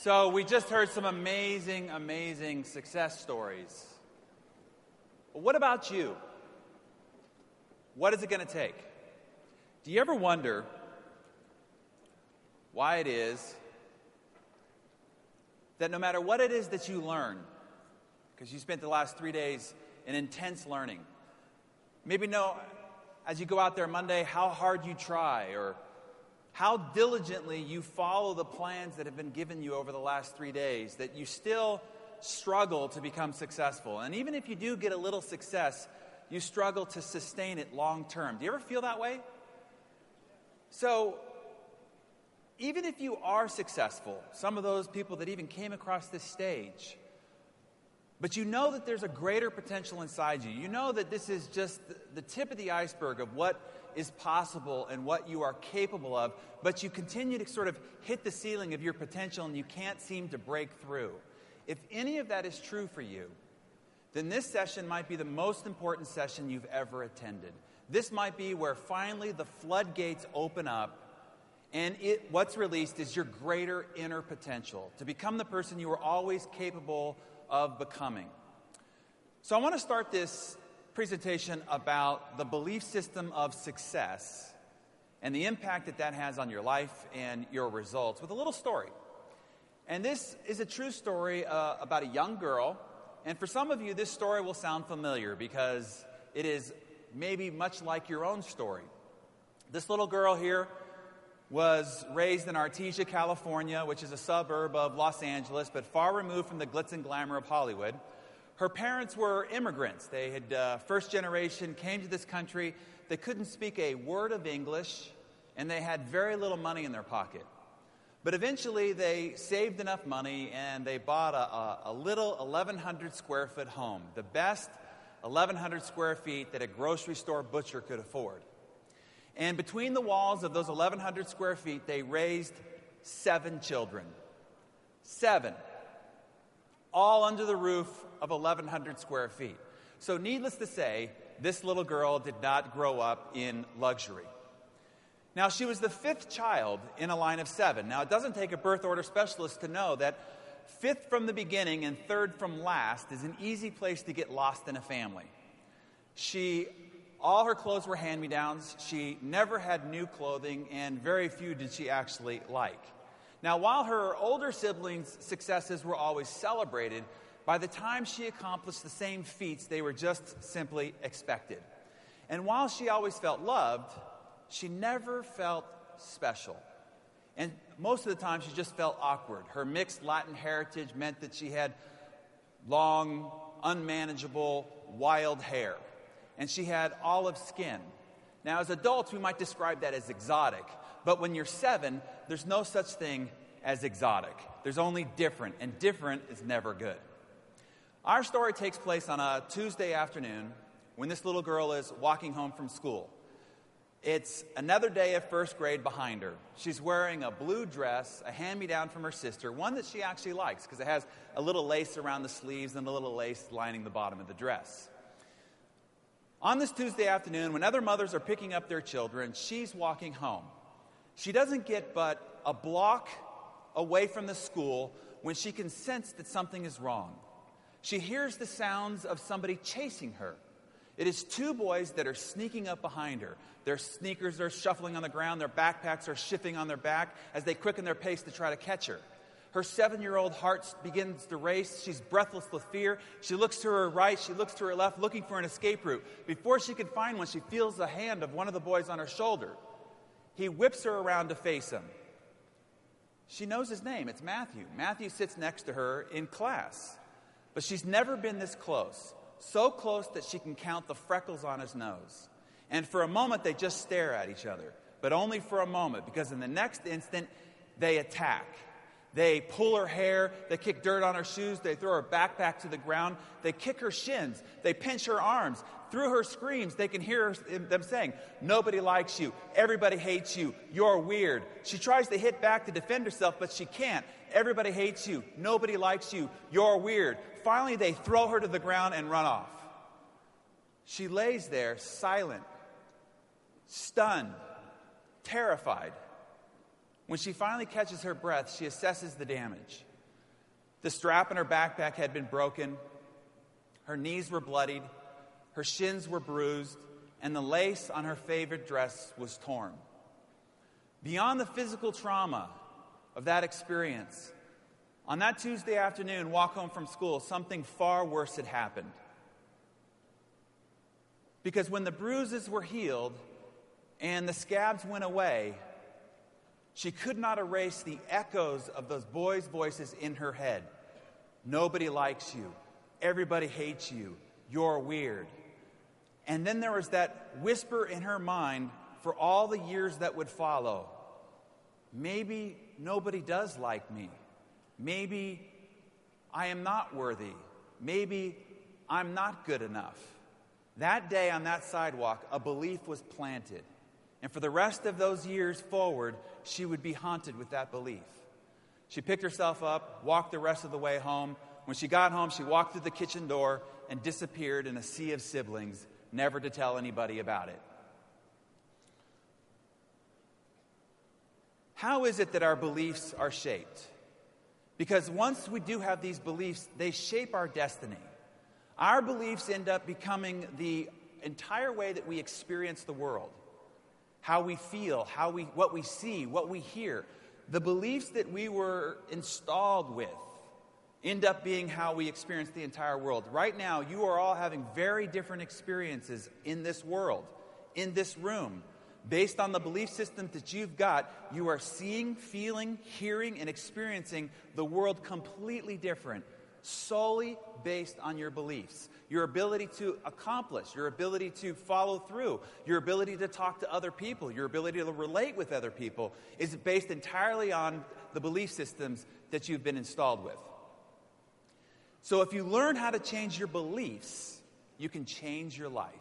So we just heard some amazing, amazing success stories. But what about you? What is it going to take? Do you ever wonder why it is that no matter what it is that you learn, because you spent the last 3 days in intense learning, maybe know as you go out there Monday how hard you try or how diligently you follow the plans that have been given you over the last 3 days, that you still struggle to become successful. And even if you do get a little success, you struggle to sustain it long term. Do you ever feel that way? So, even if you are successful, some of those people that even came across this stage, but you know that there's a greater potential inside you. You know that this is just the tip of the iceberg of what is possible and what you are capable of, but you continue to sort of hit the ceiling of your potential and you can't seem to break through. If any of that is true for you, then this session might be the most important session you've ever attended. This might be where finally the floodgates open up and what's released is your greater inner potential to become the person you were always capable of becoming. So I want to start this presentation about the belief system of success and the impact that that has on your life and your results with a little story. And this is a true story about a young girl. And for some of you, this story will sound familiar because it is maybe much like your own story. This little girl here was raised in Artesia, California, which is a suburb of Los Angeles, but far removed from the glitz and glamour of Hollywood. Her parents were immigrants. They had, first generation, came to this country. They couldn't speak a word of English, and they had very little money in their pocket. But eventually, they saved enough money, and they bought a little 1,100 square foot home, the best 1,100 square feet that a grocery store butcher could afford. And between the walls of those 1,100 square feet, they raised 7 children. 7. All under the roof of 1,100 square feet. So needless to say, this little girl did not grow up in luxury. Now, she was the 5th child in a line of 7. Now, it doesn't take a birth order specialist to know that 5th from the beginning and 3rd from last is an easy place to get lost in a family. All her clothes were hand-me-downs. She never had new clothing, and very few did she actually like. Now, while her older siblings' successes were always celebrated, by the time she accomplished the same feats, they were just simply expected. And while she always felt loved, she never felt special. And most of the time, she just felt awkward. Her mixed Latin heritage meant that she had long, unmanageable, wild hair. And she had olive skin. Now, as adults, we might describe that as exotic. But when you're 7, there's no such thing as exotic. There's only different, and different is never good. Our story takes place on a Tuesday afternoon when this little girl is walking home from school. It's another day of 1st grade behind her. She's wearing a blue dress, a hand-me-down from her sister, one that she actually likes because it has a little lace around the sleeves and a little lace lining the bottom of the dress. On this Tuesday afternoon, when other mothers are picking up their children, she's walking home. She doesn't get but a block away from the school when she can sense that something is wrong. She hears the sounds of somebody chasing her. It is 2 boys that are sneaking up behind her. Their sneakers are shuffling on the ground. Their backpacks are shifting on their back as they quicken their pace to try to catch her. Her 7-year-old heart begins to race. She's breathless with fear. She looks to her right. She looks to her left, looking for an escape route. Before she can find one, she feels the hand of one of the boys on her shoulder. He whips her around to face him. She knows his name. It's Matthew. Matthew sits next to her in class. But she's never been this close. So close that she can count the freckles on his nose. And for a moment, they just stare at each other. But only for a moment, because in the next instant, they attack. They pull her hair, they kick dirt on her shoes, they throw her backpack to the ground, they kick her shins, they pinch her arms. Through her screams, they can hear them saying, "Nobody likes you, everybody hates you, you're weird." She tries to hit back to defend herself, but she can't. "Everybody hates you, nobody likes you, you're weird." Finally, they throw her to the ground and run off. She lays there, silent, stunned, terrified. When she finally catches her breath, she assesses the damage. The strap in her backpack had been broken, her knees were bloodied, her shins were bruised, and the lace on her favorite dress was torn. Beyond the physical trauma of that experience, on that Tuesday afternoon, walk home from school, something far worse had happened. Because when the bruises were healed and the scabs went away, she could not erase the echoes of those boys' voices in her head. Nobody likes you. Everybody hates you. You're weird. And then there was that whisper in her mind for all the years that would follow. Maybe nobody does like me. Maybe I am not worthy. Maybe I'm not good enough. That day on that sidewalk, a belief was planted. And for the rest of those years forward, she would be haunted with that belief. She picked herself up, walked the rest of the way home. When she got home, she walked through the kitchen door and disappeared in a sea of siblings, never to tell anybody about it. How is it that our beliefs are shaped? Because once we do have these beliefs, they shape our destiny. Our beliefs end up becoming the entire way that we experience the world. How we feel, what we see, what we hear. The beliefs that we were installed with end up being how we experience the entire world. Right now, you are all having very different experiences in this world, in this room. Based on the belief system that you've got, you are seeing, feeling, hearing, and experiencing the world completely different, solely based on your beliefs. Your ability to accomplish, your ability to follow through, your ability to talk to other people, your ability to relate with other people is based entirely on the belief systems that you've been installed with. So if you learn how to change your beliefs, you can change your life.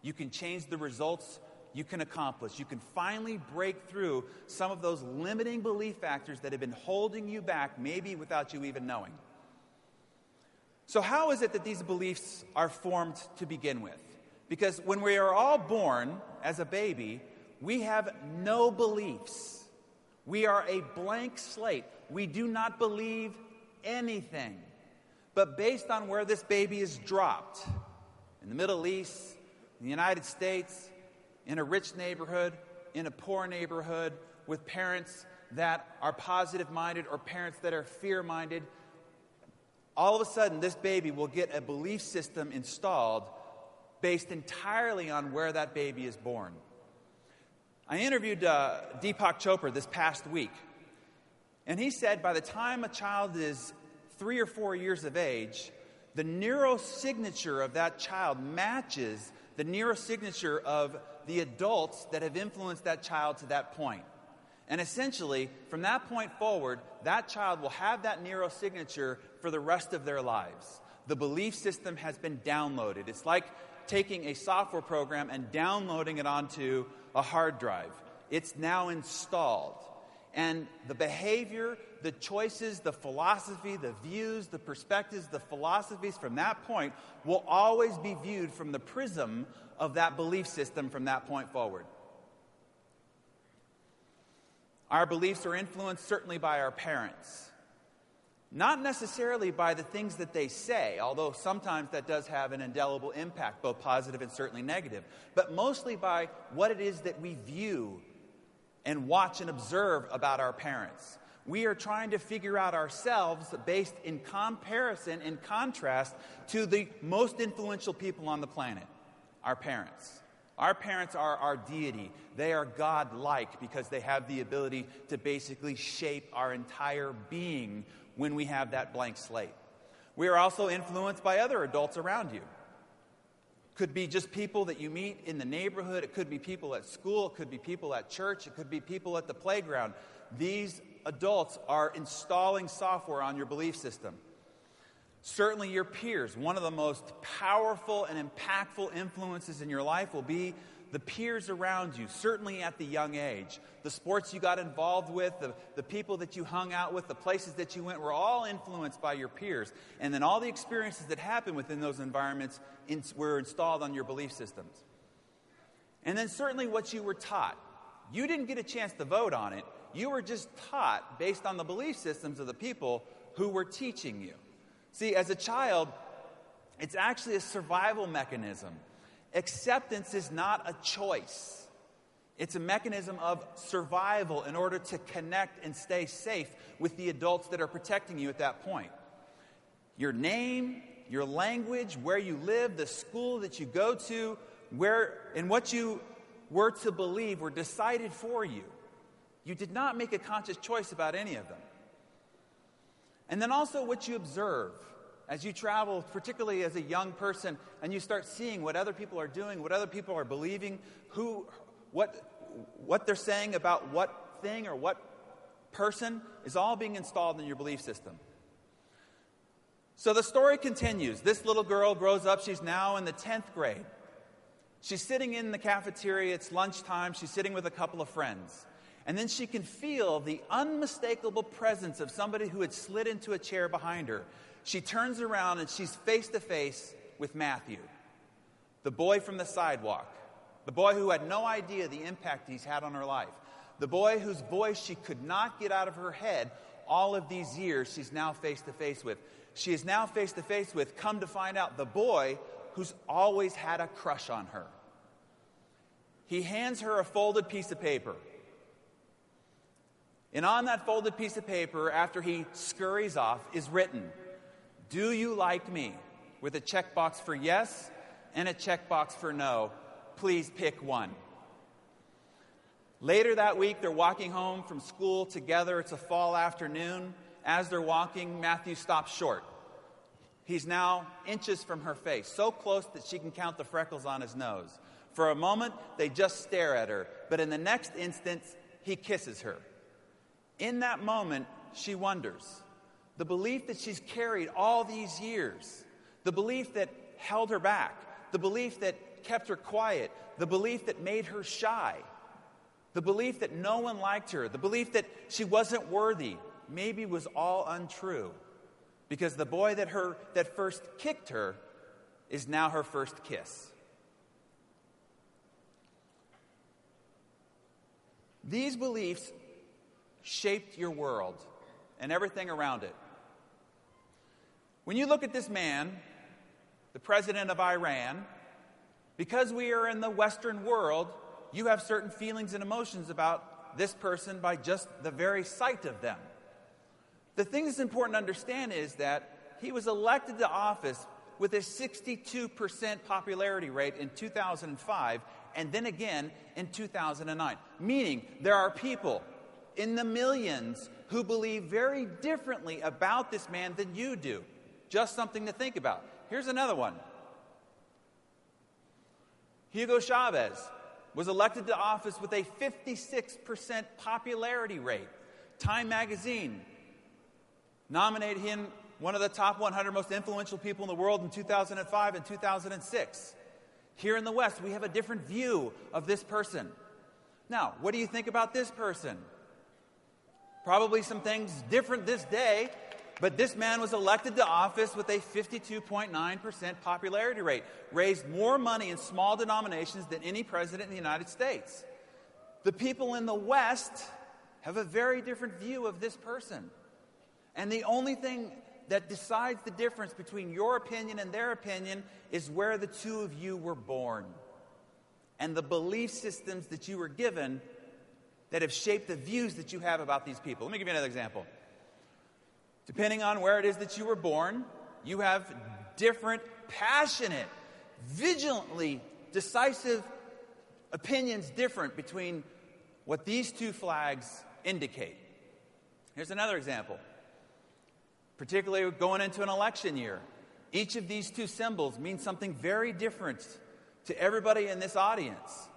You can change the results you can accomplish. You can finally break through some of those limiting belief factors that have been holding you back, maybe without you even knowing. So how is it that these beliefs are formed to begin with? Because when we are all born as a baby, we have no beliefs. We are a blank slate. We do not believe anything. But based on where this baby is dropped, in the Middle East, in the United States, in a rich neighborhood, in a poor neighborhood, with parents that are positive-minded or parents that are fear-minded, all of a sudden this baby will get a belief system installed based entirely on where that baby is born. I interviewed Deepak Chopra this past week, and he said by the time a child is 3 or 4 years of age, the neurosignature of that child matches the neurosignature of the adults that have influenced that child to that point. And essentially, from that point forward, that child will have that neurosignature for the rest of their lives. The belief system has been downloaded. It's like taking a software program and downloading it onto a hard drive. It's now installed. And the behavior, the choices, the philosophy, the views, the perspectives, the philosophies from that point will always be viewed from the prism of that belief system from that point forward. Our beliefs are influenced certainly by our parents. Not necessarily by the things that they say, although sometimes that does have an indelible impact, both positive and certainly negative, but mostly by what it is that we view and watch and observe about our parents. We are trying to figure out ourselves based in comparison, in contrast to the most influential people on the planet, our parents. Our parents are our deity. They are God-like because they have the ability to basically shape our entire being when we have that blank slate. We are also influenced by other adults around you. Could be just people that you meet in the neighborhood. It could be people at school. It could be people at church. It could be people at the playground. These adults are installing software on your belief system. Certainly your peers. One of the most powerful and impactful influences in your life will be the peers around you, certainly at the young age. The sports you got involved with, the people that you hung out with, the places that you went were all influenced by your peers. And then all the experiences that happen within those environments were installed on your belief systems. And then certainly what you were taught. You didn't get a chance to vote on it. You were just taught based on the belief systems of the people who were teaching you. See, as a child, it's actually a survival mechanism. Acceptance is not a choice. It's a mechanism of survival in order to connect and stay safe with the adults that are protecting you at that point. Your name, your language, where you live, the school that you go to, where and what you were to believe were decided for you. You did not make a conscious choice about any of them. And then also what you observe as you travel, particularly as a young person, and you start seeing what other people are doing, what other people are believing, what they're saying about what thing or what person is all being installed in your belief system. So the story continues. This little girl grows up. She's now in the 10th grade. She's sitting in the cafeteria. It's lunchtime. She's sitting with a couple of friends. And then she can feel the unmistakable presence of somebody who had slid into a chair behind her. She turns around and she's face to face with Matthew, the boy from the sidewalk, the boy who had no idea the impact he's had on her life, the boy whose voice she could not get out of her head all of these years she's now face to face with. She is now face to face with, come to find out, the boy who's always had a crush on her. He hands her a folded piece of paper. And on that folded piece of paper, after he scurries off, is written, "Do you like me?" with a checkbox for yes and a checkbox for no. Please pick one. Later that week, they're walking home from school together. It's a fall afternoon. As they're walking, Matthew stops short. He's now inches from her face, so close that she can count the freckles on his nose. For a moment, they just stare at her, but in the next instant, he kisses her. In that moment, she wonders. The belief that she's carried all these years, the belief that held her back, the belief that kept her quiet, the belief that made her shy, the belief that no one liked her, the belief that she wasn't worthy, maybe was all untrue. Because the boy that first kicked her is now her first kiss. These beliefs shaped your world and everything around it. When you look at this man, the president of Iran, because we are in the Western world, you have certain feelings and emotions about this person by just the very sight of them. The thing that's important to understand is that he was elected to office with a 62% popularity rate in 2005 and then again in 2009. Meaning there are people in the millions who believe very differently about this man than you do. Just something to think about. Here's another one. Hugo Chavez was elected to office with a 56% popularity rate. Time magazine nominated him one of the top 100 most influential people in the world in 2005 and 2006. Here in the West, we have a different view of this person. Now, what do you think about this person? Probably some things different this day, but this man was elected to office with a 52.9% popularity rate, raised more money in small denominations than any president in the United States. The people in the West have a very different view of this person. And the only thing that decides the difference between your opinion and their opinion is where the two of you were born and the belief systems that you were given that have shaped the views that you have about these people. Let me give you another example. Depending on where it is that you were born, you have different, passionate, vigilantly decisive opinions different between what these two flags indicate. Here's another example. Particularly going into an election year, each of these two symbols means something very different to everybody in this audience.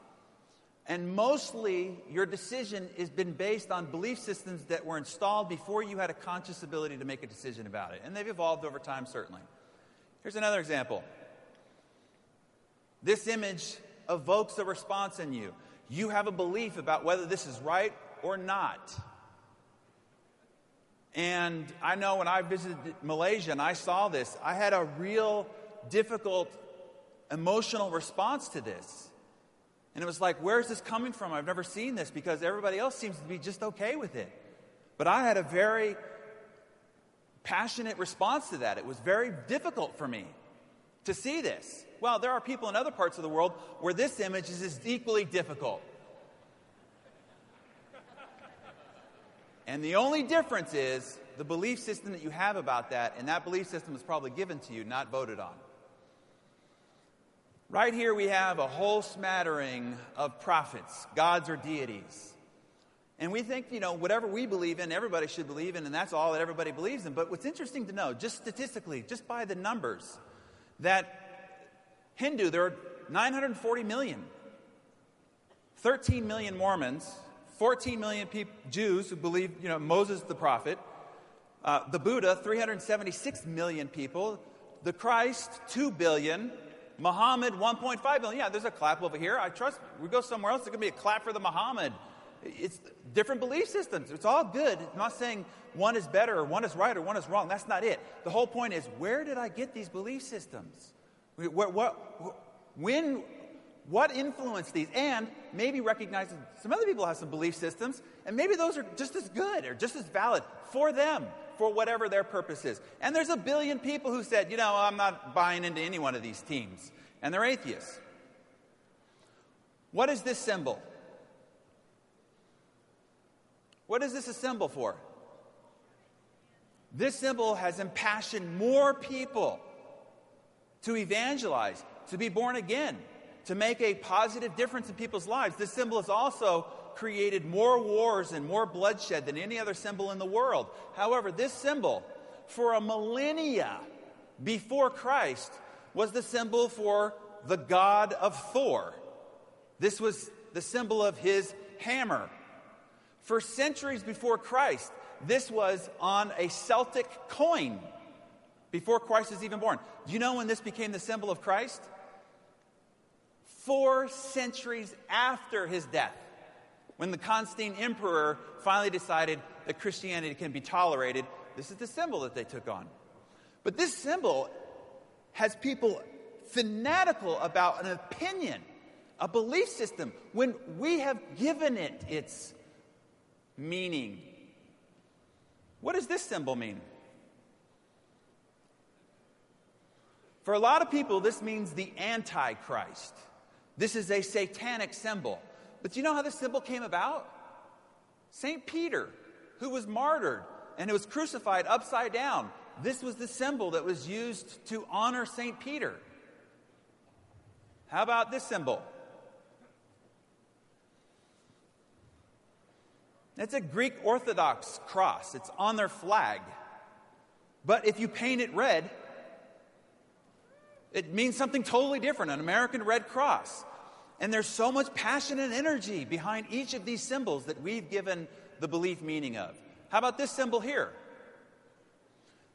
And mostly, your decision has been based on belief systems that were installed before you had a conscious ability to make a decision about it. And they've evolved over time, certainly. Here's another example. This image evokes a response in you. You have a belief about whether this is right or not. And I know when I visited Malaysia and I saw this, I had a real difficult emotional response to this. And it was like, where's this coming from? I've never seen this because everybody else seems to be just okay with it. But I had a very passionate response to that. It was very difficult for me to see this. Well, there are people in other parts of the world where this image is equally difficult. And the only difference is the belief system that you have about that, and that belief system was probably given to you, not voted on. Right here we have a whole smattering of prophets, gods or deities. And we think, whatever we believe in, everybody should believe in, and that's all that everybody believes in. But what's interesting to know, just statistically, just by the numbers, that Hindu, there are 940 million. 13 million Mormons, 14 million Jews who believe, Moses the prophet. The Buddha, 376 million people. The Christ, 2 billion. Muhammad, 1.5 billion. Yeah, there's a clap over here. I trust we go somewhere else, there's going to be a clap for the Muhammad. It's different belief systems. It's all good. I'm not saying one is better or one is right or one is wrong. That's not it. The whole point is, where did I get these belief systems? What influenced these? And maybe recognizing some other people have some belief systems, and maybe those are just as good or just as valid for them, for whatever their purpose is. And there's a billion people who said, I'm not buying into any one of these teams. And they're atheists. What is this symbol? What is this a symbol for? This symbol has impassioned more people to evangelize, to be born again, to make a positive difference in people's lives. This symbol has also created more wars and more bloodshed than any other symbol in the world. However, this symbol, for a millennia before Christ, was the symbol for the god of Thor. This was the symbol of his hammer. For centuries before Christ, this was on a Celtic coin before Christ was even born. Do you know when this became the symbol of Christ? 4 centuries after his death, when the Constantine emperor finally decided that Christianity can be tolerated. This is the symbol that they took on. But this symbol has people fanatical about an opinion, a belief system, when we have given it its meaning. What does this symbol mean? For a lot of people, this means the Antichrist. This is a satanic symbol. But do you know how this symbol came about? St. Peter, who was martyred and was crucified upside down. This was the symbol that was used to honor St. Peter. How about this symbol? It's a Greek Orthodox cross. It's on their flag. But if you paint it red, it means something totally different, an American Red Cross. And there's so much passion and energy behind each of these symbols that we've given the belief meaning of. How about this symbol here?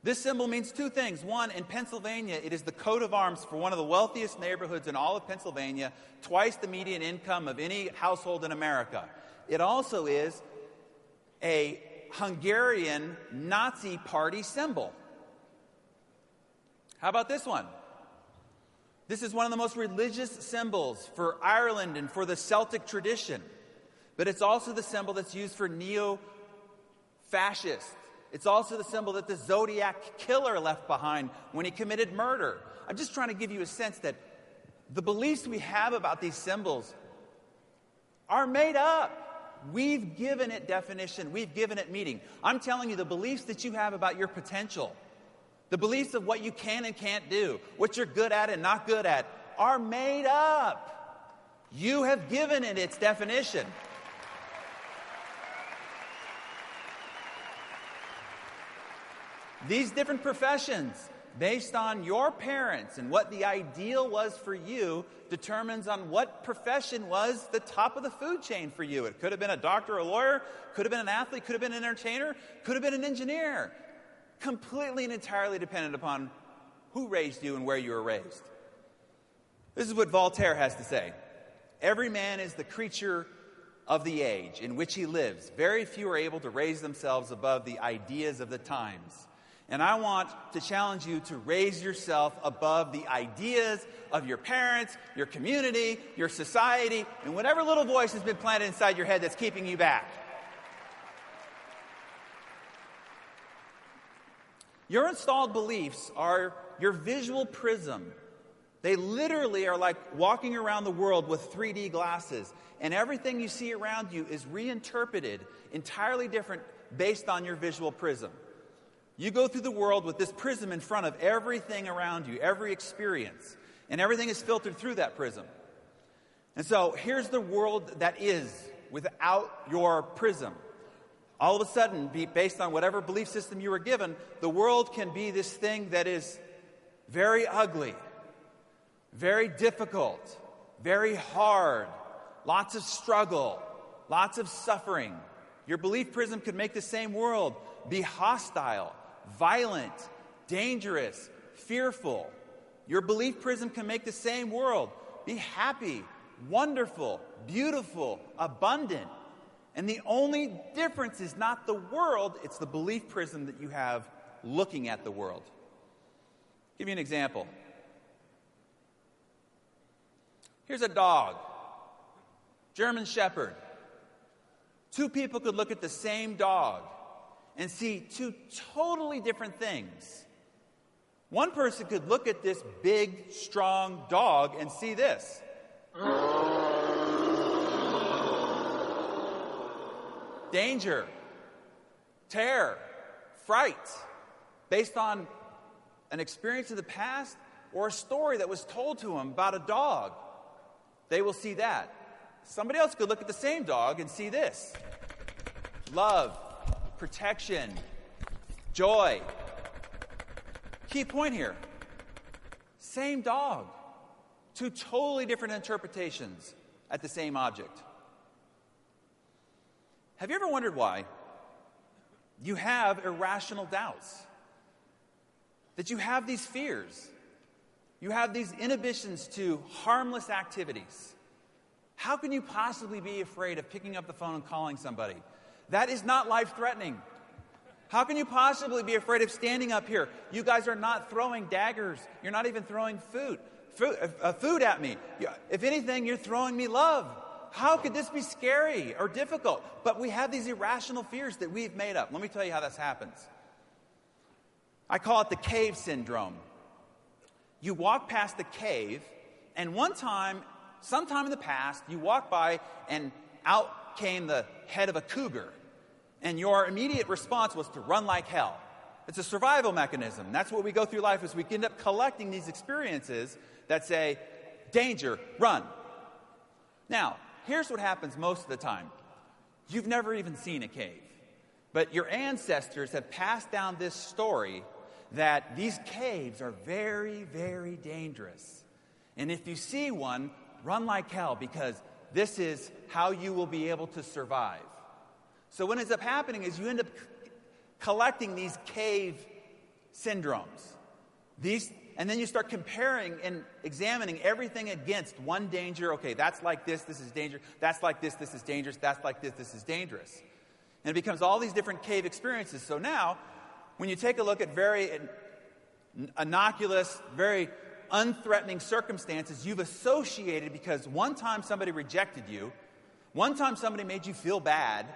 This symbol means 2 things. One, in Pennsylvania, it is the coat of arms for one of the wealthiest neighborhoods in all of Pennsylvania, twice the median income of any household in America. It also is a Hungarian Nazi party symbol. How about this one? This is one of the most religious symbols for Ireland and for the Celtic tradition. But it's also the symbol that's used for neo-fascist. It's also the symbol that the Zodiac killer left behind when he committed murder. I'm just trying to give you a sense that the beliefs we have about these symbols are made up. We've given it definition. We've given it meaning. I'm telling you, the beliefs that you have about your potential, the beliefs of what you can and can't do, what you're good at and not good at, are made up. You have given it its definition. These different professions, based on your parents and what the ideal was for you, determines on what profession was the top of the food chain for you. It could have been a doctor or a lawyer, could have been an athlete, could have been an entertainer, could have been an engineer. Completely and entirely dependent upon who raised you and where you were raised. This is what Voltaire has to say. Every man is the creature of the age in which he lives. Very few are able to raise themselves above the ideas of the times. And I want to challenge you to raise yourself above the ideas of your parents, your community, your society, and whatever little voice has been planted inside your head that's keeping you back. Your installed beliefs are your visual prism. They literally are like walking around the world with 3D glasses, and everything you see around you is reinterpreted entirely different based on your visual prism. You go through the world with this prism in front of everything around you, every experience, and everything is filtered through that prism. And so here's the world that is without your prism. All of a sudden, based on whatever belief system you were given, the world can be this thing that is very ugly, very difficult, very hard, lots of struggle, lots of suffering. Your belief prism could make the same world be hostile, violent, dangerous, fearful. Your belief prism can make the same world be happy, wonderful, beautiful, abundant. And the only difference is not the world, it's the belief prism that you have looking at the world. I'll give you an example. Here's a dog, German Shepherd. Two people could look at the same dog and see two totally different things. One person could look at this big, strong dog and see this. Danger, terror, fright, based on an experience of the past or a story that was told to him about a dog. They will see that. Somebody else could look at the same dog and see this. Love, protection, joy. Key point here. Same dog. Two totally different interpretations at the same object. Have you ever wondered why you have irrational doubts? That you have these fears? You have these inhibitions to harmless activities? How can you possibly be afraid of picking up the phone and calling somebody? That is not life-threatening. How can you possibly be afraid of standing up here? You guys are not throwing daggers. You're not even throwing food at me. If anything, you're throwing me love. How could this be scary or difficult? But we have these irrational fears that we've made up. Let me tell you how this happens. I call it the cave syndrome. You walk past the cave, and sometime in the past, you walk by and out came the head of a cougar. And your immediate response was to run like hell. It's a survival mechanism. That's what we go through life is we end up collecting these experiences that say, danger, run. Now, here's what happens most of the time. You've never even seen a cave. But your ancestors have passed down this story that these caves are very, very dangerous. And if you see one, run like hell because this is how you will be able to survive. So what ends up happening is you end up collecting these cave syndromes. And then you start comparing and examining everything against one danger. Okay, that's like this is danger. That's like this is dangerous. That's like this is dangerous. And it becomes all these different cave experiences. So now, when you take a look at very innocuous, very unthreatening circumstances you've associated because one time somebody rejected you, one time somebody made you feel bad,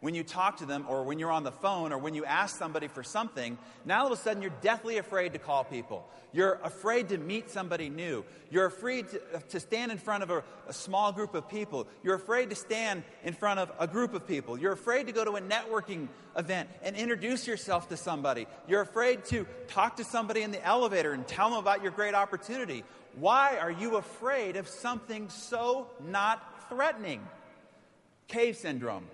when you talk to them or when you're on the phone or when you ask somebody for something, now all of a sudden you're deathly afraid to call people. You're afraid to meet somebody new. You're afraid to stand in front of a small group of people. You're afraid to stand in front of a group of people. You're afraid to go to a networking event and introduce yourself to somebody. You're afraid to talk to somebody in the elevator and tell them about your great opportunity. Why are you afraid of something so not threatening? Cave syndrome.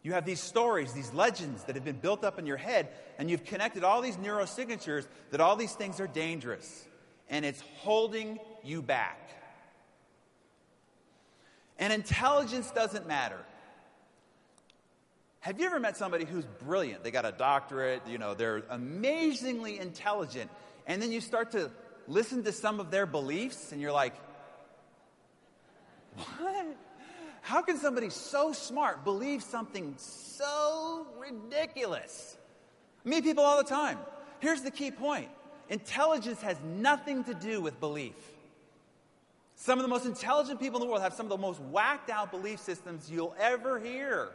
You have these stories, these legends that have been built up in your head, and you've connected all these neurosignatures that all these things are dangerous, and it's holding you back. And intelligence doesn't matter. Have you ever met somebody who's brilliant? They got a doctorate, they're amazingly intelligent, and then you start to listen to some of their beliefs, and you're like, what? How can somebody so smart believe something so ridiculous? I meet people all the time. Here's the key point. Intelligence has nothing to do with belief. Some of the most intelligent people in the world have some of the most whacked out belief systems you'll ever hear.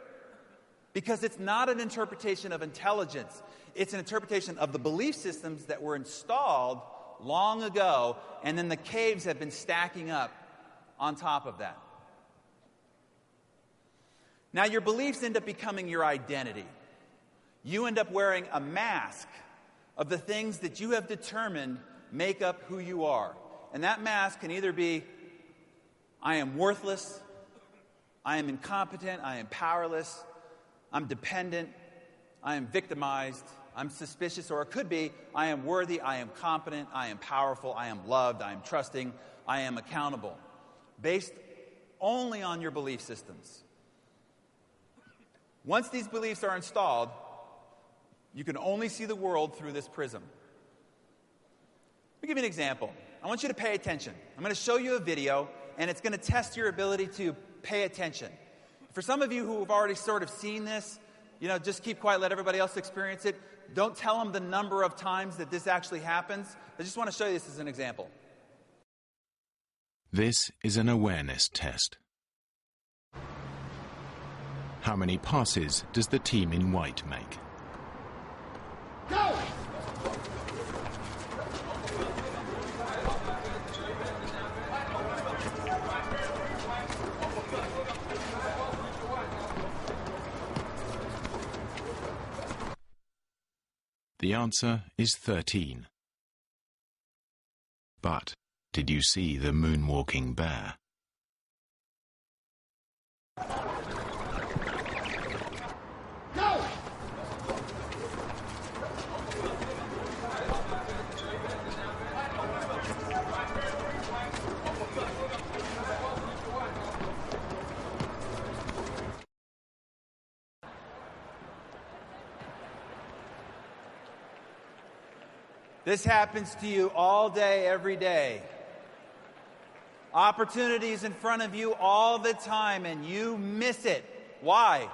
Because it's not an interpretation of intelligence. It's an interpretation of the belief systems that were installed long ago, and then the caves have been stacking up on top of that. Now, your beliefs end up becoming your identity. You end up wearing a mask of the things that you have determined make up who you are. And that mask can either be, I am worthless, I am incompetent, I am powerless, I'm dependent, I am victimized, I'm suspicious, or it could be, I am worthy, I am competent, I am powerful, I am loved, I am trusting, I am accountable. Based only on your belief systems. Once these beliefs are installed, you can only see the world through this prism. Let me give you an example. I want you to pay attention. I'm going to show you a video, and it's going to test your ability to pay attention. For some of you who have already sort of seen this, just keep quiet, let everybody else experience it. Don't tell them the number of times that this actually happens. I just want to show you this as an example. This is an awareness test. How many passes does the team in white make? Go! The answer is 13. But did you see the moonwalking bear? Go! This happens to you all day, every day. Opportunities in front of you all the time, and you miss it. Why?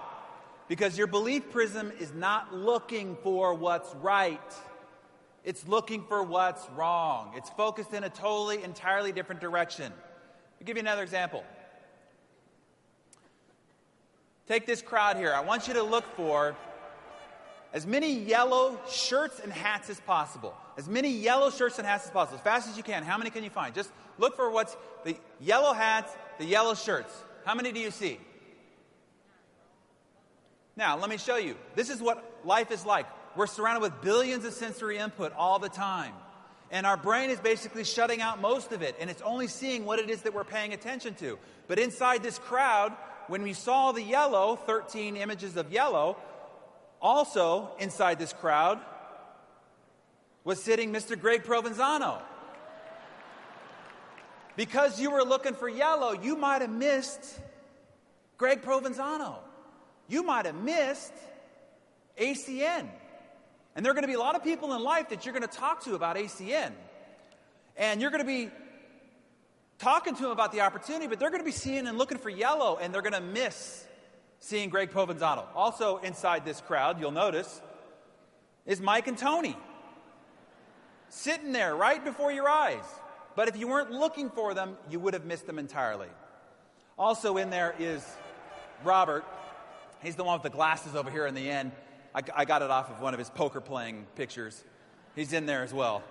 Because your belief prism is not looking for what's right. It's looking for what's wrong. It's focused in a totally, entirely different direction. I'll give you another example. Take this crowd here. I want you to look for as many yellow shirts and hats as possible. As many yellow shirts and hats as possible. As fast as you can. How many can you find? Just look for what's the yellow hats, the yellow shirts. How many do you see? Now, let me show you. This is what life is like. We're surrounded with billions of sensory input all the time. And our brain is basically shutting out most of it. And it's only seeing what it is that we're paying attention to. But inside this crowd, when we saw the yellow, 13 images of yellow, also inside this crowd was sitting Mr. Greg Provenzano. Because you were looking for yellow, you might have missed Greg Provenzano. You might have missed ACN. And there are going to be a lot of people in life that you're going to talk to about ACN. And you're going to be talking to them about the opportunity, but they're going to be seeing and looking for yellow, and they're going to miss seeing Greg Provenzano. Also inside this crowd, you'll notice, is Mike and Tony. Sitting there right before your eyes. But if you weren't looking for them, you would have missed them entirely. Also in there is Robert. He's the one with the glasses over here in the end. I got it off of one of his poker playing pictures. He's in there as well.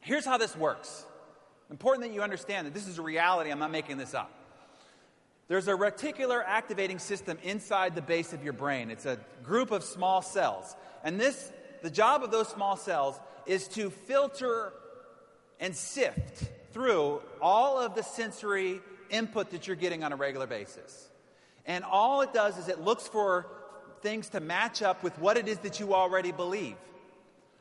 Here's how this works. Important that you understand that this is a reality. I'm not making this up. There's a reticular activating system inside the base of your brain. It's a group of small cells. And the job of those small cells is to filter and sift through all of the sensory input that you're getting on a regular basis. And all it does is it looks for things to match up with what it is that you already believe,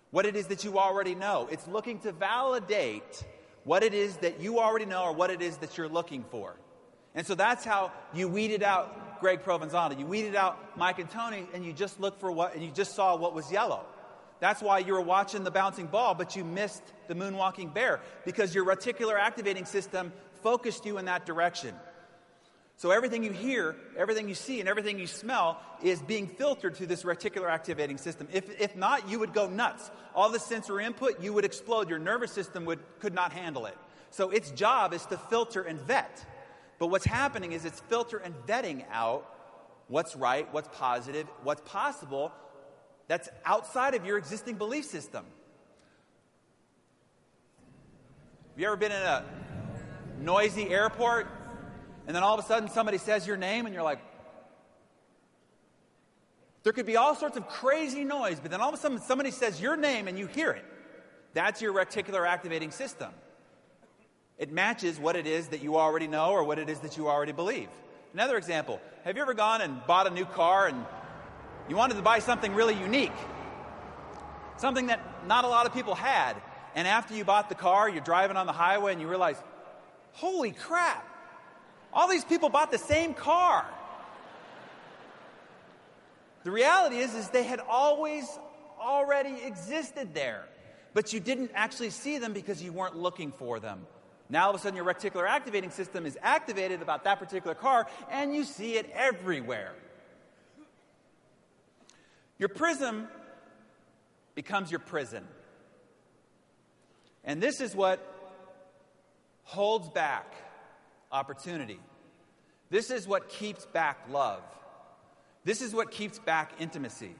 what it is that you already know. It's looking to validate what it is that you already know or what it is that you're looking for. And so that's how you weeded out Greg Provenzano. You weeded out Mike and Tony, and you just looked for and you just saw what was yellow. That's why you were watching the bouncing ball, but you missed the moonwalking bear, because your reticular activating system focused you in that direction. So everything you hear, everything you see, and everything you smell is being filtered through this reticular activating system. If not, you would go nuts. All the sensory input, you would explode. Your nervous system could not handle it. So its job is to filter and vet. But what's happening is it's filter and vetting out what's right, what's positive, what's possible that's outside of your existing belief system. Have you ever been in a noisy airport and then all of a sudden somebody says your name and you're like, there could be all sorts of crazy noise, but then all of a sudden somebody says your name and you hear it. That's your reticular activating system. It matches what it is that you already know or what it is that you already believe. Another example, have you ever gone and bought a new car and you wanted to buy something really unique? Something that not a lot of people had. And after you bought the car, you're driving on the highway and you realize, holy crap, all these people bought the same car. The reality is they had already existed there, but you didn't actually see them because you weren't looking for them. Now all of a sudden your reticular activating system is activated about that particular car and you see it everywhere. Your prism becomes your prison. And this is what holds back opportunity. This is what keeps back love. This is what keeps back intimacy.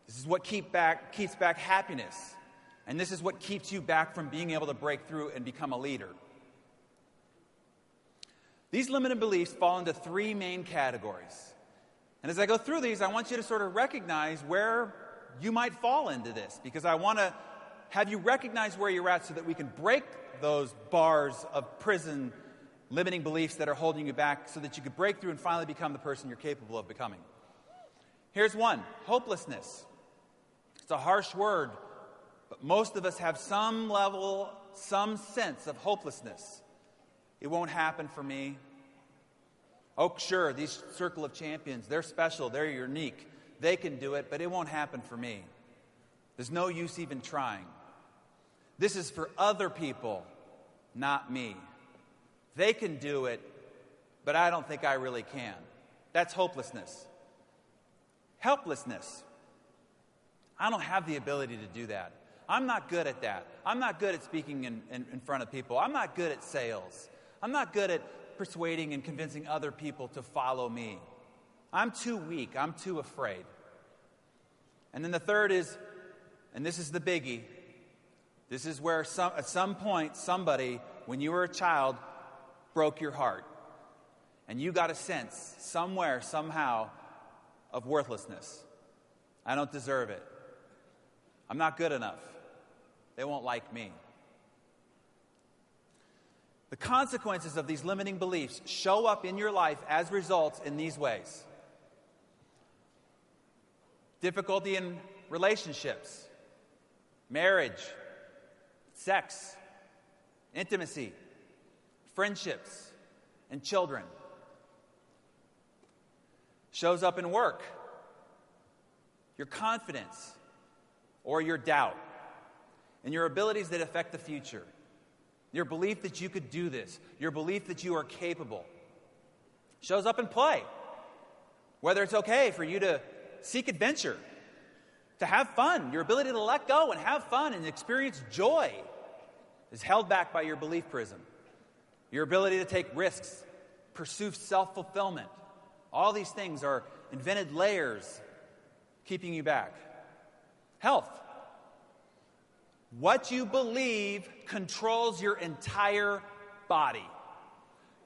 This is what keeps back happiness. And this is what keeps you back from being able to break through and become a leader. These limiting beliefs fall into three main categories. And as I go through these, I want you to sort of recognize where you might fall into this, because I want to have you recognize where you're at so that we can break those bars of prison limiting beliefs that are holding you back so that you can break through and finally become the person you're capable of becoming. Here's one, hopelessness. It's a harsh word, but most of us have some level, some sense of hopelessness. It won't happen for me. Oh, sure, these circle of champions, they're special, they're unique. They can do it, but it won't happen for me. There's no use even trying. This is for other people, not me. They can do it, but I don't think I really can. That's hopelessness. Helplessness. I don't have the ability to do that. I'm not good at that. I'm not good at speaking in front of people. I'm not good at sales. I'm not good at persuading and convincing other people to follow me. I'm too weak. I'm too afraid. And then the third is, and this is the biggie, this is where at some point somebody, when you were a child, broke your heart. And you got a sense somewhere, somehow, of worthlessness. I don't deserve it. I'm not good enough. They won't like me. The consequences of these limiting beliefs show up in your life as results in these ways. Difficulty in relationships, marriage, sex, intimacy, friendships, and children. Shows up in work, your confidence, or your doubt, and your abilities that affect the future. Your belief that you could do this, your belief that you are capable. Shows up in play. Whether it's okay for you to seek adventure, to have fun, your ability to let go and have fun and experience joy is held back by your belief prism. Your ability to take risks, pursue self-fulfillment. All these things are invented layers keeping you back. Health. What you believe controls your entire body.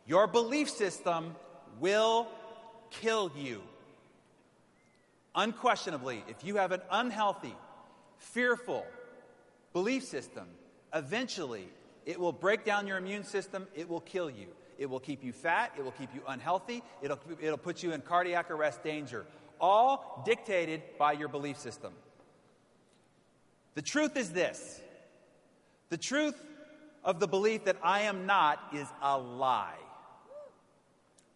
Your belief system will kill you. Unquestionably, if you have an unhealthy, fearful belief system, eventually it will break down your immune system, it will kill you. It will keep you fat, it will keep you unhealthy, it'll put you in cardiac arrest danger. All dictated by your belief system. The truth is this. The truth of the belief that I am not is a lie.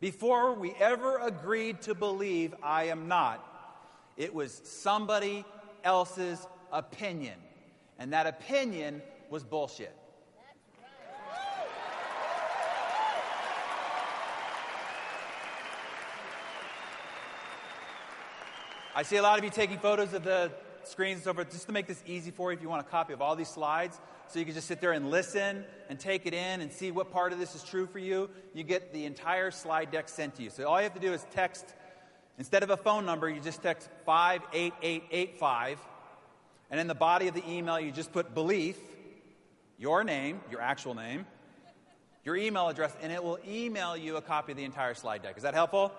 Before we ever agreed to believe I am not, it was somebody else's opinion. And that opinion was bullshit. I see a lot of you taking photos of the screens over, just to make this easy for you if you want a copy of all these slides, so you can just sit there and listen and take it in and see what part of this is true for you. You get the entire slide deck sent to you. So all you have to do is text Instead of a phone number, you just text 58885, and in the body of the email, you just put belief, your name, your actual name, your email address, and it will email you a copy of the entire slide deck. Is that helpful?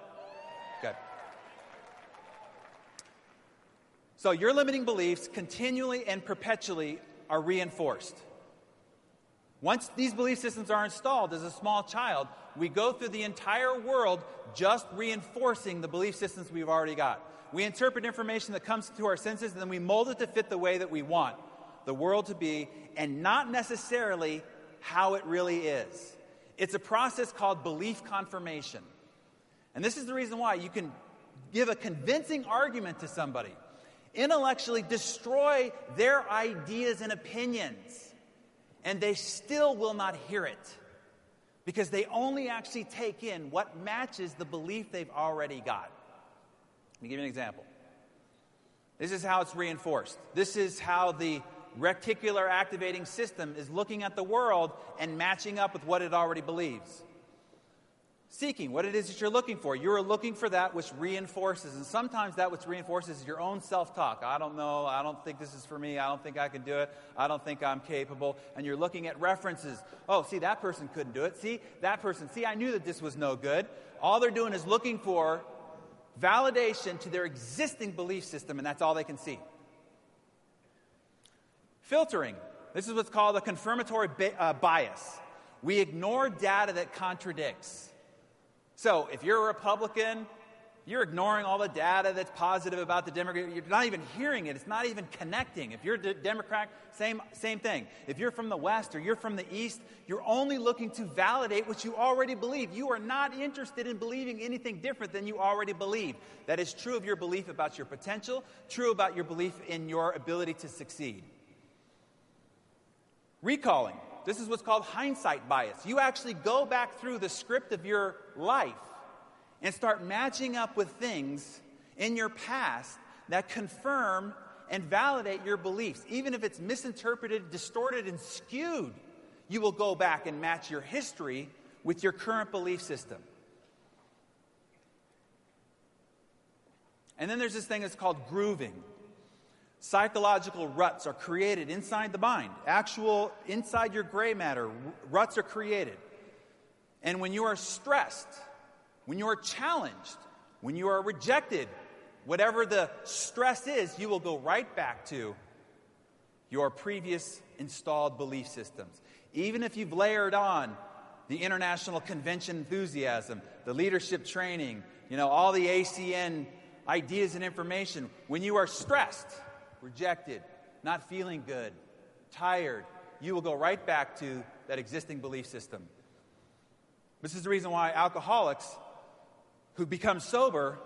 Good. So your limiting beliefs continually and perpetually are reinforced. Once these belief systems are installed as a small child, we go through the entire world just reinforcing the belief systems we've already got. We interpret information that comes to our senses, and then we mold it to fit the way that we want the world to be, and not necessarily how it really is. It's a process called belief confirmation. And this is the reason why you can give a convincing argument to somebody, intellectually destroy their ideas and opinions, and they still will not hear it, because they only actually take in what matches the belief they've already got. Let me give you an example. This is how it's reinforced. This is how the reticular activating system is looking at the world and matching up with what it already believes. Seeking what it is that you're looking for. You're looking for that which reinforces, and sometimes that which reinforces is your own self-talk. I don't know, I don't think this is for me, I don't think I can do it, I don't think I'm capable. And you're looking at references. Oh, see, that person couldn't do it. See, that person, see, I knew that this was no good. All they're doing is looking for validation to their existing belief system, and that's all they can see. Filtering. This is what's called a confirmatory bias. We ignore data that contradicts. So if you're a Republican, you're ignoring all the data that's positive about the Democrat. You're not even hearing it. It's not even connecting. If you're a Democrat, same thing. If you're from the West or you're from the East, you're only looking to validate what you already believe. You are not interested in believing anything different than you already believe. That is true of your belief about your potential, true about your belief in your ability to succeed. Recalling. This is what's called hindsight bias. You actually go back through the script of your life and start matching up with things in your past that confirm and validate your beliefs. Even if it's misinterpreted, distorted, and skewed, you will go back and match your history with your current belief system. And then there's this thing that's called grooving. Psychological ruts are created inside the mind. Actual, inside your gray matter, ruts are created. And when you are stressed, when you are challenged, when you are rejected, whatever the stress is, you will go right back to your previous installed belief systems. Even if you've layered on the international convention enthusiasm, the leadership training, all the ACN ideas and information, when you are stressed, rejected, not feeling good, tired, you will go right back to that existing belief system. This is the reason why alcoholics who become sober,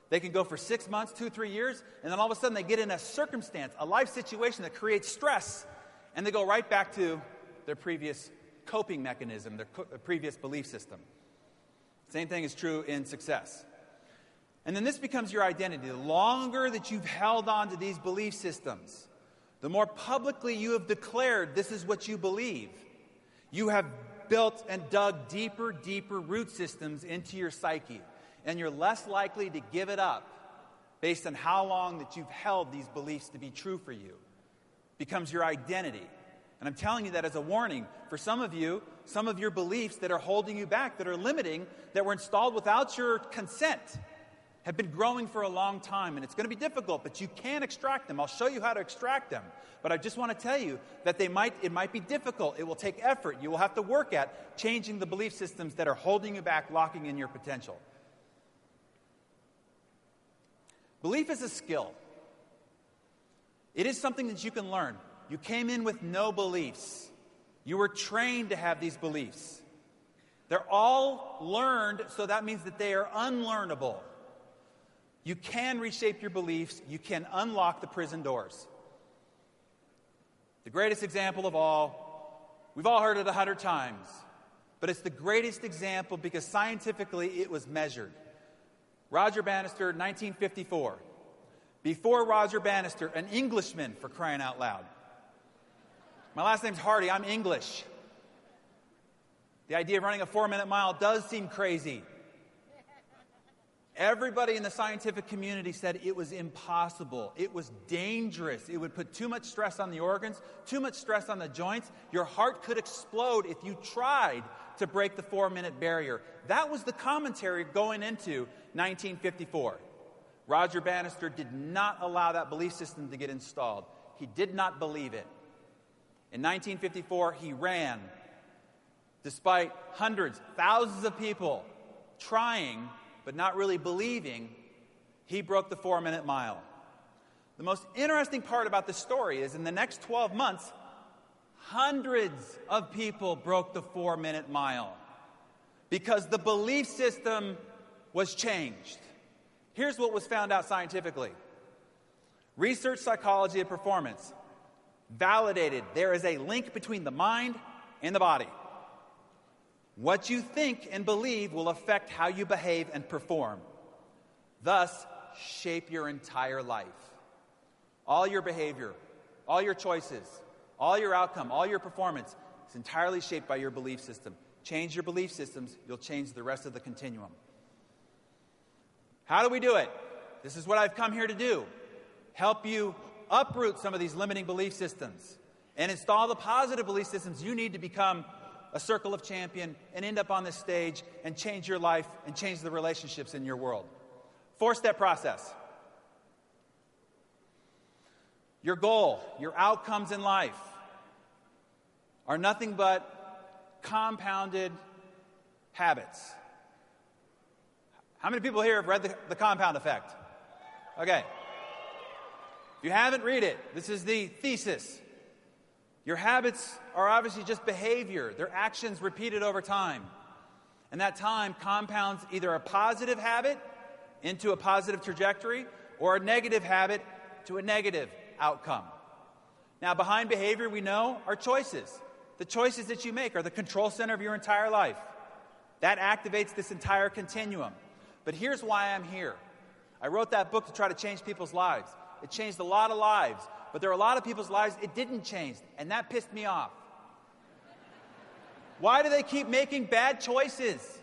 they can go for 6 months, 2-3 years, and then all of a sudden they get in a circumstance, a life situation that creates stress, and they go right back to their previous coping mechanism, their previous belief system. Same thing is true in success. And then this becomes your identity. The longer that you've held on to these belief systems, the more publicly you have declared this is what you believe. You have built and dug deeper root systems into your psyche. And you're less likely to give it up based on how long that you've held these beliefs to be true for you. It becomes your identity. And I'm telling you that as a warning. For some of you, some of your beliefs that are holding you back, that are limiting, that were installed without your consent, have been growing for a long time, and it's going to be difficult, but you can extract them. I'll show you how to extract them. But I just want to tell you that it might be difficult. It will take effort. You will have to work at changing the belief systems that are holding you back, locking in your potential. Belief is a skill. It is something that you can learn. You came in with no beliefs. You were trained to have these beliefs. They're all learned, so that means that they are unlearnable. You can reshape your beliefs. You can unlock the prison doors. The greatest example of all, we've all heard it 100 times, but it's the greatest example because scientifically it was measured. Roger Bannister, 1954. Before Roger Bannister, an Englishman, for crying out loud. My last name's Hardy. I'm English. The idea of running a 4-minute mile does seem crazy. Everybody in the scientific community said it was impossible. It was dangerous. It would put too much stress on the organs, too much stress on the joints. Your heart could explode if you tried to break the 4-minute barrier. That was the commentary going into 1954. Roger Bannister did not allow that belief system to get installed. He did not believe it. In 1954, he ran, despite hundreds, thousands of people trying but not really believing. He broke the 4-minute mile. The most interesting part about this story is in the next 12 months, hundreds of people broke the 4-minute mile because the belief system was changed. Here's what was found out scientifically. Research psychology of performance validated there is a link between the mind and the body. What you think and believe will affect how you behave and perform, thus shape your entire life. All your behavior, all your choices, all your outcome, all your performance is entirely shaped by your belief system. Change your belief systems, you'll change the rest of the continuum. How do we do it? This is what I've come here to do. Help you uproot some of these limiting belief systems and install the positive belief systems you need to become a circle of champion and end up on this stage and change your life and change the relationships in your world. 4-step process. Your goal, your outcomes in life are nothing but compounded habits. How many people here have read the Compound Effect? Okay. If you haven't, read it. This is the thesis. Your habits are obviously just behavior. They're actions repeated over time. And that time compounds either a positive habit into a positive trajectory or a negative habit to a negative outcome. Now, behind behavior, we know, are choices. The choices that you make are the control center of your entire life. That activates this entire continuum. But here's why I'm here. I wrote that book to try to change people's lives. It changed a lot of lives. But there are a lot of people's lives it didn't change, and that pissed me off. Why do they keep making bad choices?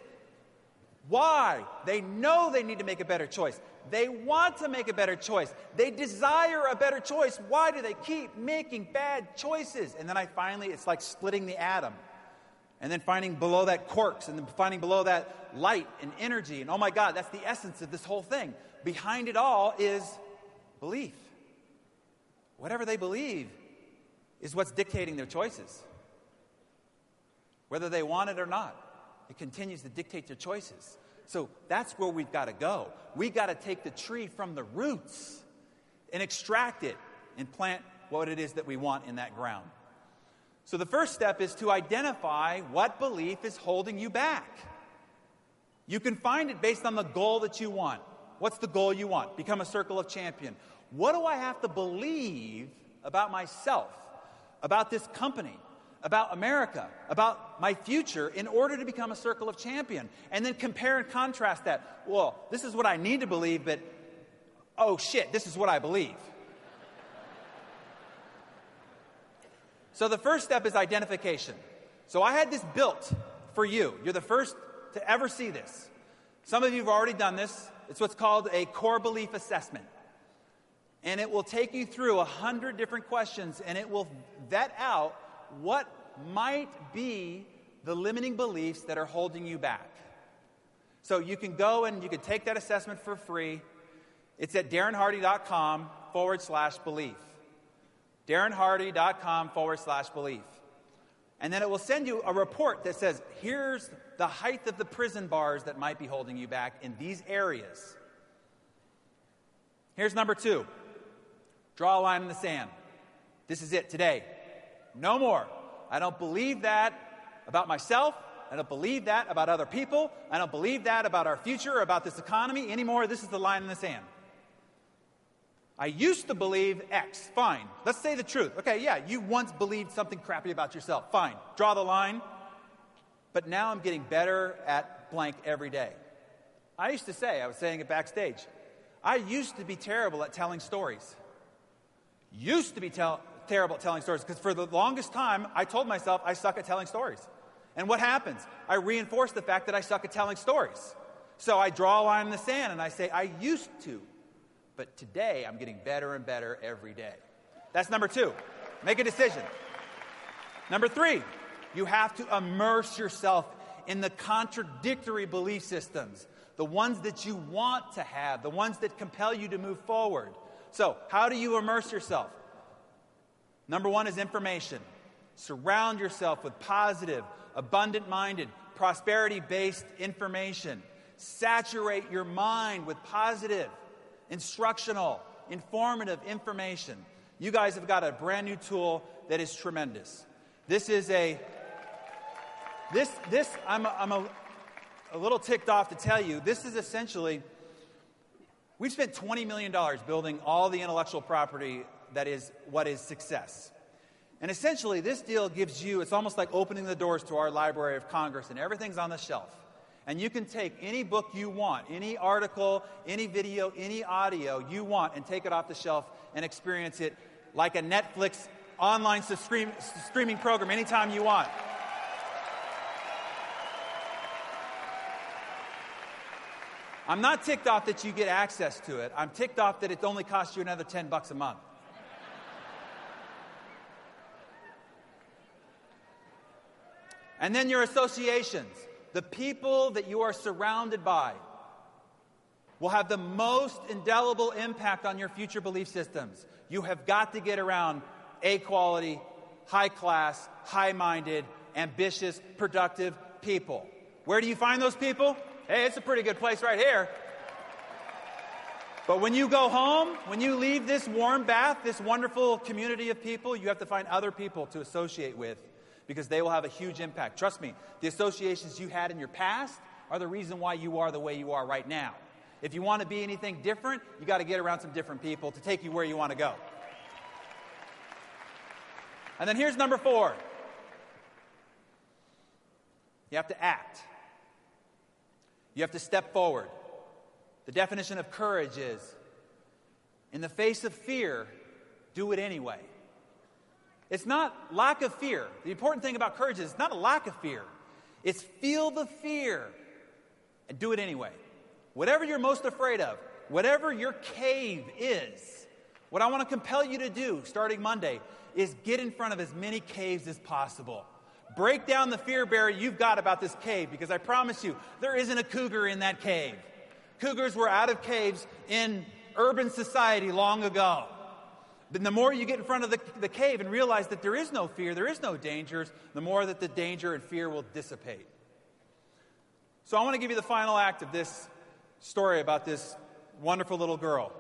Why? They know they need to make a better choice. They want to make a better choice. They desire a better choice. Why do they keep making bad choices? And then it's like splitting the atom. And then finding below that quarks, and then finding below that light and energy. And oh my God, that's the essence of this whole thing. Behind it all is belief. Whatever they believe is what's dictating their choices. Whether they want it or not, it continues to dictate their choices. So that's where we've got to go. We've got to take the tree from the roots and extract it and plant what it is that we want in that ground. So the first step is to identify what belief is holding you back. You can find it based on the goal that you want. What's the goal you want? Become a circle of champion. What do I have to believe about myself, about this company, about America, about my future in order to become a circle of champion? And then compare and contrast that. Well, this is what I need to believe, but oh shit, this is what I believe. So the first step is identification. So I had this built for you. You're the first to ever see this. Some of you have already done this. It's what's called a core belief assessment. And it will take you through 100 different questions, and it will vet out what might be the limiting beliefs that are holding you back. So you can go and you can take that assessment for free. It's at darrenhardy.com/belief. darrenhardy.com/belief. And then it will send you a report that says, here's the height of the prison bars that might be holding you back in these areas. Here's number 2. Draw a line in the sand. This is it today. No more. I don't believe that about myself. I don't believe that about other people. I don't believe that about our future or about this economy anymore. This is the line in the sand. I used to believe X. Fine. Let's say the truth. Okay, yeah, you once believed something crappy about yourself. Fine. Draw the line. But now I'm getting better at blank every day. I was saying it backstage, I used to be terrible at telling stories. Used to be terrible at telling stories because for the longest time, I told myself I suck at telling stories. And what happens? I reinforce the fact that I suck at telling stories. So I draw a line in the sand and I say, I used to, but today I'm getting better and better every day. That's number 2. Make a decision. Number 3, you have to immerse yourself in the contradictory belief systems, the ones that you want to have, the ones that compel you to move forward. So, how do you immerse yourself? Number 1 is information. Surround yourself with positive, abundant-minded, prosperity-based information. Saturate your mind with positive, instructional, informative information. You guys have got a brand new tool that is tremendous. I'm a little ticked off to tell you, this is essentially, we've spent $20 million building all the intellectual property that is what is success. And essentially, this deal gives you, it's almost like opening the doors to our Library of Congress, and everything's on the shelf. And you can take any book you want, any article, any video, any audio you want, and take it off the shelf and experience it like a Netflix online streaming program anytime you want. I'm not ticked off that you get access to it. I'm ticked off that it only costs you another $10 a month. And then your associations. The people that you are surrounded by will have the most indelible impact on your future belief systems. You have got to get around A-quality, high-class, high-minded, ambitious, productive people. Where do you find those people? Hey, it's a pretty good place right here. But when you go home, when you leave this warm bath, this wonderful community of people, you have to find other people to associate with because they will have a huge impact. Trust me, the associations you had in your past are the reason why you are the way you are right now. If you want to be anything different, you got to get around some different people to take you where you want to go. And then here's number 4. You have to act. You have to step forward. The definition of courage is, in the face of fear, do it anyway. It's not lack of fear. The important thing about courage is it's not a lack of fear. It's feel the fear and do it anyway. Whatever you're most afraid of, whatever your cave is, what I want to compel you to do starting Monday is get in front of as many caves as possible. Break down the fear barrier you've got about this cave, because I promise you, there isn't a cougar in that cave. Cougars were out of caves in urban society long ago. But the more you get in front of the cave and realize that there is no fear, there is no dangers, the more that the danger and fear will dissipate. So I want to give you the final act of this story about this wonderful little girl.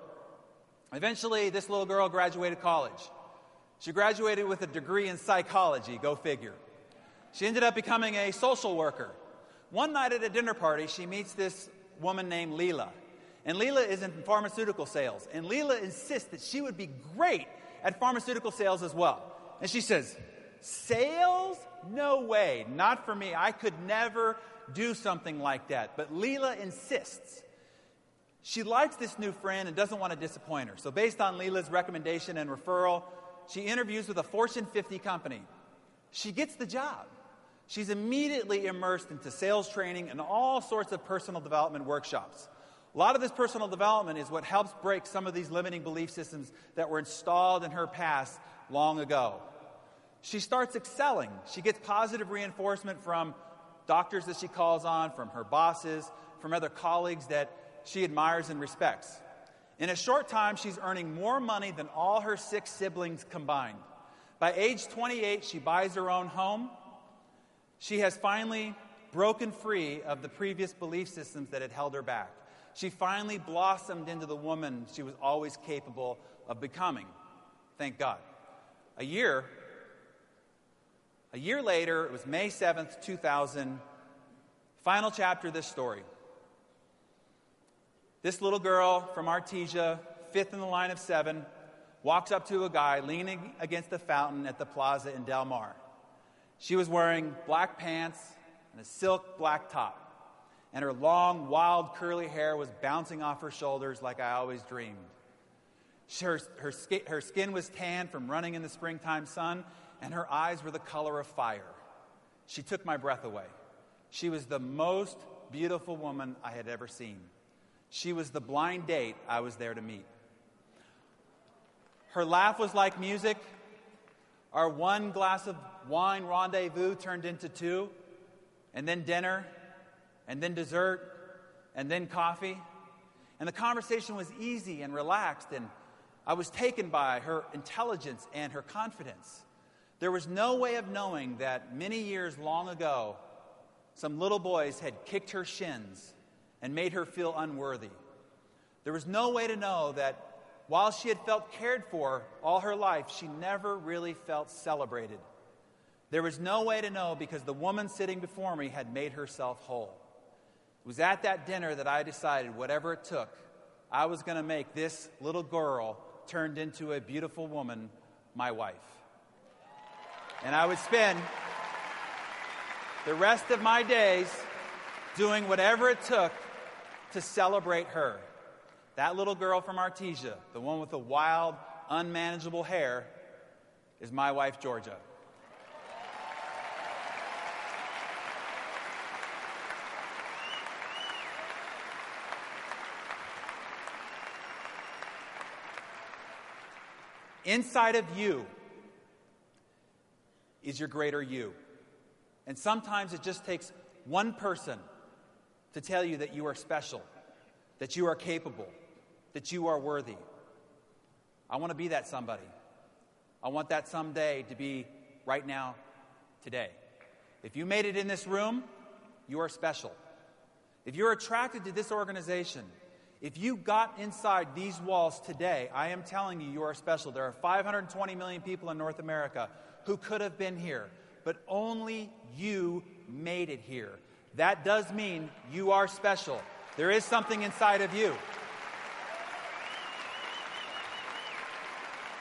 Eventually, this little girl graduated college. She graduated with a degree in psychology, go figure. She ended up becoming a social worker. One night at a dinner party, she meets this woman named Leela. And Leela is in pharmaceutical sales. And Leela insists that she would be great at pharmaceutical sales as well. And she says, sales? No way. Not for me. I could never do something like that. But Leela insists. She likes this new friend and doesn't want to disappoint her. So based on Leela's recommendation and referral, she interviews with a Fortune 50 company. She gets the job. She's immediately immersed into sales training and all sorts of personal development workshops. A lot of this personal development is what helps break some of these limiting belief systems that were installed in her past long ago. She starts excelling. She gets positive reinforcement from doctors that she calls on, from her bosses, from other colleagues that she admires and respects. In a short time, she's earning more money than all her 6 siblings combined. By age 28, she buys her own home. She has finally broken free of the previous belief systems that had held her back. She finally blossomed into the woman she was always capable of becoming. Thank God. A year later, it was May 7th, 2000, final chapter of this story. This little girl from Artesia, 5th in the line of 7, walks up to a guy leaning against the fountain at the plaza in Del Mar. She was wearing black pants and a silk black top, and her long, wild, curly hair was bouncing off her shoulders like I always dreamed. Her skin was tan from running in the springtime sun, and her eyes were the color of fire. She took my breath away. She was the most beautiful woman I had ever seen. She was the blind date I was there to meet. Her laugh was like music. Our one glass of wine rendezvous turned into two, and then dinner, and then dessert, and then coffee. And the conversation was easy and relaxed, and I was taken by her intelligence and her confidence. There was no way of knowing that many years long ago, some little boys had kicked her shins and made her feel unworthy. There was no way to know that while she had felt cared for all her life, she never really felt celebrated. There was no way to know because the woman sitting before me had made herself whole. It was at that dinner that I decided, whatever it took, I was going to make this little girl turned into a beautiful woman my wife. And I would spend the rest of my days doing whatever it took to celebrate her. That little girl from Artesia, the one with the wild, unmanageable hair, is my wife, Georgia. Inside of you is your greater you. And sometimes it just takes one person to tell you that you are special, that you are capable, that you are worthy. I want to be that somebody. I want that someday to be right now, today. If you made it in this room, you are special. If you're attracted to this organization, if you got inside these walls today, I am telling you, you are special. There are 520 million people in North America who could have been here, but only you made it here. That does mean you are special. There is something inside of you.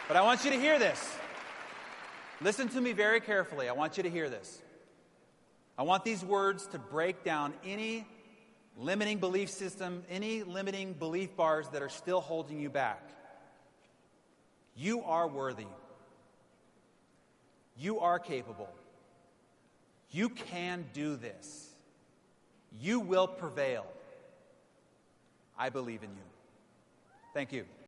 But I want you to hear this. Listen to me very carefully. I want you to hear this. I want these words to break down any limiting belief system, any limiting belief bars that are still holding you back. You are worthy. You are capable. You can do this. You will prevail. I believe in you. Thank you.